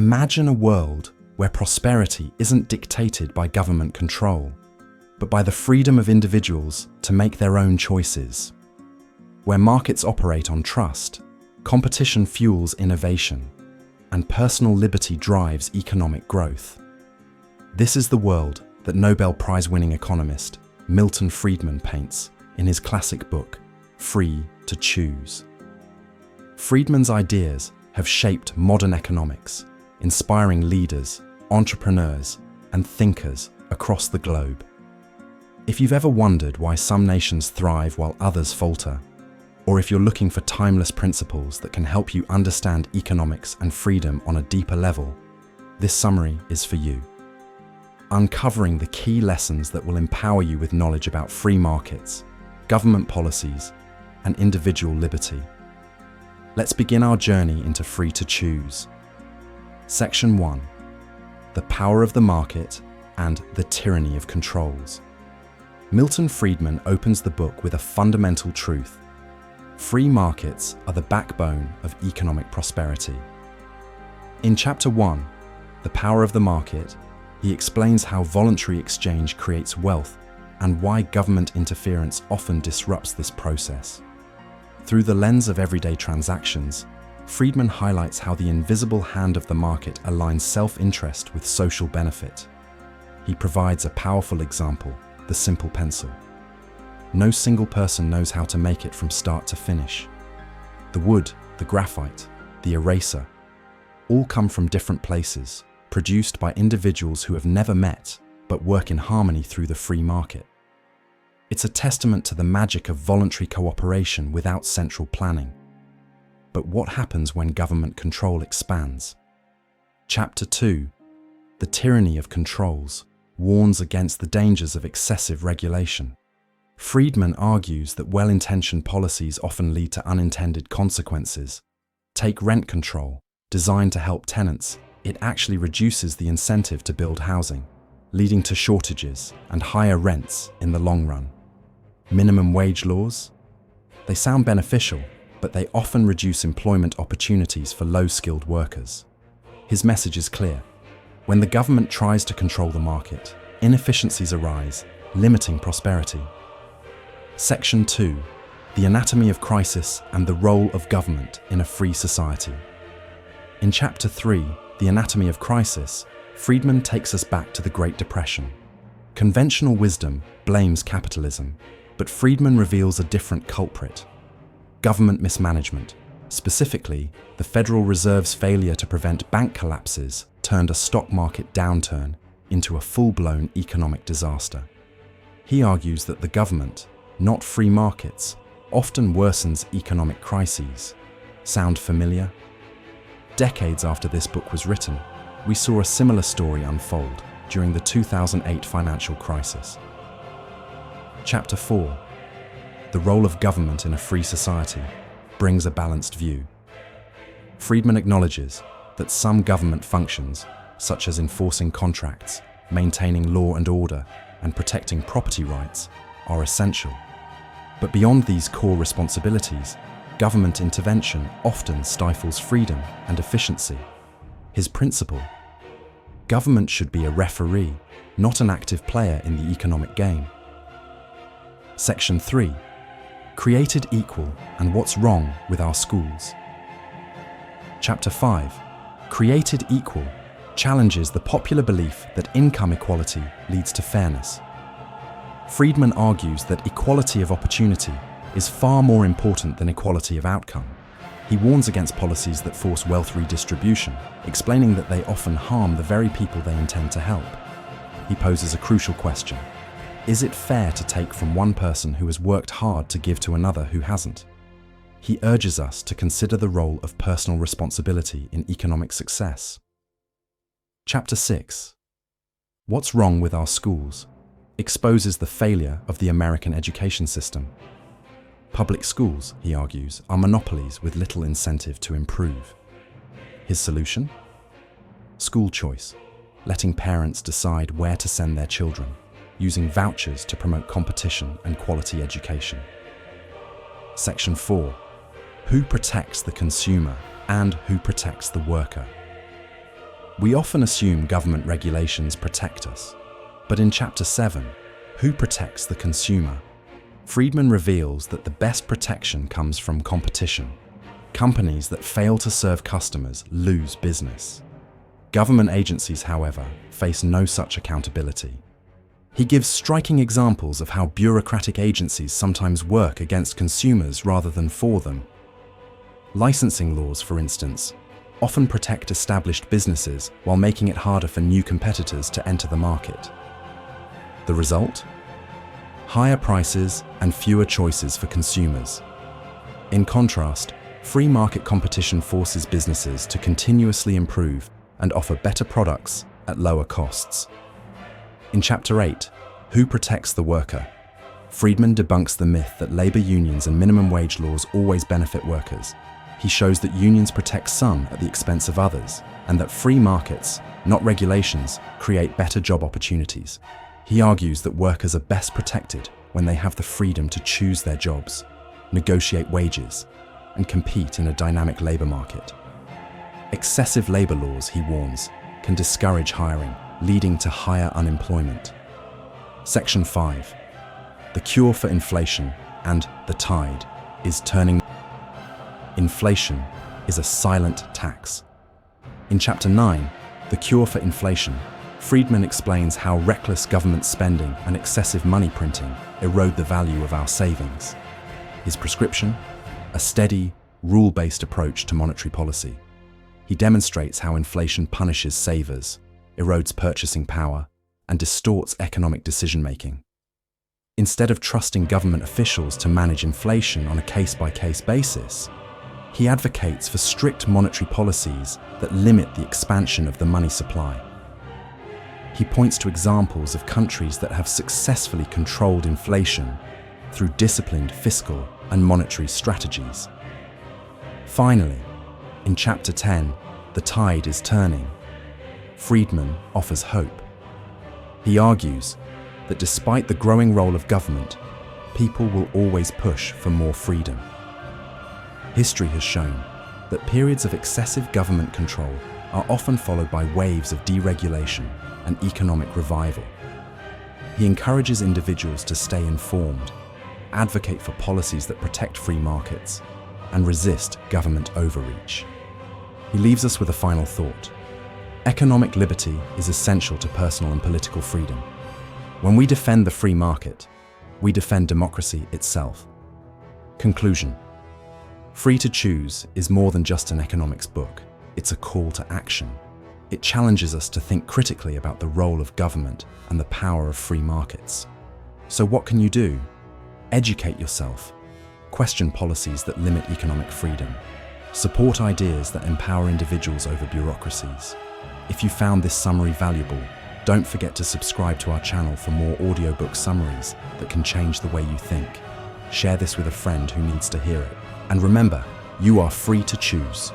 Imagine a world where prosperity isn't dictated by government control, but by the freedom of individuals to make their own choices. Where markets operate on trust, competition fuels innovation, and personal liberty drives economic growth. This is the world that Nobel Prize-winning economist Milton Friedman paints in his classic book, Free to Choose. Friedman's ideas have shaped modern economics, inspiring leaders, entrepreneurs, and thinkers across the globe. If you've ever wondered why some nations thrive while others falter, or if you're looking for timeless principles that can help you understand economics and freedom on a deeper level, this summary is for you. Uncovering the key lessons that will empower you with knowledge about free markets, government policies, and individual liberty. Let's begin our journey into Free to Choose. Section 1. The Power of the Market and the Tyranny of Controls. Milton Friedman opens the book with a fundamental truth. Free markets are the backbone of economic prosperity. In Chapter 1, The Power of the Market, he explains how voluntary exchange creates wealth and why government interference often disrupts this process. Through the lens of everyday transactions, Friedman highlights how the invisible hand of the market aligns self-interest with social benefit. He provides a powerful example, the simple pencil. No single person knows how to make it from start to finish. The wood, the graphite, the eraser, all come from different places, produced by individuals who have never met but work in harmony through the free market. It's a testament to the magic of voluntary cooperation without central planning. But what happens when government control expands? Chapter 2, The Tyranny of Controls, warns against the dangers of excessive regulation. Friedman argues that well-intentioned policies often lead to unintended consequences. Take rent control, designed to help tenants, it actually reduces the incentive to build housing, leading to shortages and higher rents in the long run. Minimum wage laws? They sound beneficial, but they often reduce employment opportunities for low-skilled workers. His message is clear. When the government tries to control the market, inefficiencies arise, limiting prosperity. Section 2. The Anatomy of Crisis and the Role of Government in a Free Society. In Chapter 3, The Anatomy of Crisis, Friedman takes us back to the Great Depression. Conventional wisdom blames capitalism, but Friedman reveals a different culprit: government mismanagement. Specifically, the Federal Reserve's failure to prevent bank collapses turned a stock market downturn into a full-blown economic disaster. He argues that the government, not free markets, often worsens economic crises. Sound familiar? Decades after this book was written, we saw a similar story unfold during the 2008 financial crisis. Chapter 4. The Role of Government in a Free Society brings a balanced view. Friedman acknowledges that some government functions, such as enforcing contracts, maintaining law and order, and protecting property rights, are essential. But beyond these core responsibilities, government intervention often stifles freedom and efficiency. His principle: government should be a referee, not an active player in the economic game. Section 3. Created Equal and What's Wrong with Our Schools. Chapter 5. Created Equal challenges the popular belief that income equality leads to fairness. Friedman argues that equality of opportunity is far more important than equality of outcome. He warns against policies that force wealth redistribution, explaining that they often harm the very people they intend to help. He poses a crucial question: is it fair to take from one person who has worked hard to give to another who hasn't? He urges us to consider the role of personal responsibility in economic success. Chapter 6. What's Wrong with Our Schools exposes the failure of the American education system. Public schools, he argues, are monopolies with little incentive to improve. His solution? School choice, letting parents decide where to send their children, using vouchers to promote competition and quality education. Section 4. Who protects the consumer and who protects the worker? We often assume government regulations protect us. But in Chapter 7, Who Protects the Consumer? Friedman reveals that the best protection comes from competition. Companies that fail to serve customers lose business. Government agencies, however, face no such accountability. He gives striking examples of how bureaucratic agencies sometimes work against consumers rather than for them. Licensing laws, for instance, often protect established businesses while making it harder for new competitors to enter the market. The result? Higher prices and fewer choices for consumers. In contrast, free market competition forces businesses to continuously improve and offer better products at lower costs. In Chapter 8, Who Protects the Worker? Friedman debunks the myth that labor unions and minimum wage laws always benefit workers. He shows that unions protect some at the expense of others, and that free markets, not regulations, create better job opportunities. He argues that workers are best protected when they have the freedom to choose their jobs, negotiate wages, and compete in a dynamic labor market. Excessive labor laws, he warns, can discourage hiring, leading to higher unemployment. Section 5. The Cure for Inflation and the Tide is Turning. Inflation is a silent tax. In Chapter 9, The Cure for Inflation, Friedman explains how reckless government spending and excessive money printing erode the value of our savings. His prescription? A steady, rule-based approach to monetary policy. He demonstrates how inflation punishes savers, erodes purchasing power, and distorts economic decision-making. Instead of trusting government officials to manage inflation on a case-by-case basis, he advocates for strict monetary policies that limit the expansion of the money supply. He points to examples of countries that have successfully controlled inflation through disciplined fiscal and monetary strategies. Finally, in Chapter 10, The Tide is Turning, Friedman offers hope. He argues that despite the growing role of government, people will always push for more freedom. History has shown that periods of excessive government control are often followed by waves of deregulation and economic revival. He encourages individuals to stay informed, advocate for policies that protect free markets, and resist government overreach. He leaves us with a final thought. Economic liberty is essential to personal and political freedom. When we defend the free market, we defend democracy itself. Conclusion. Free to Choose is more than just an economics book. It's a call to action. It challenges us to think critically about the role of government and the power of free markets. So what can you do? Educate yourself. Question policies that limit economic freedom. Support ideas that empower individuals over bureaucracies. If you found this summary valuable, don't forget to subscribe to our channel for more audiobook summaries that can change the way you think. Share this with a friend who needs to hear it. And remember, you are free to choose.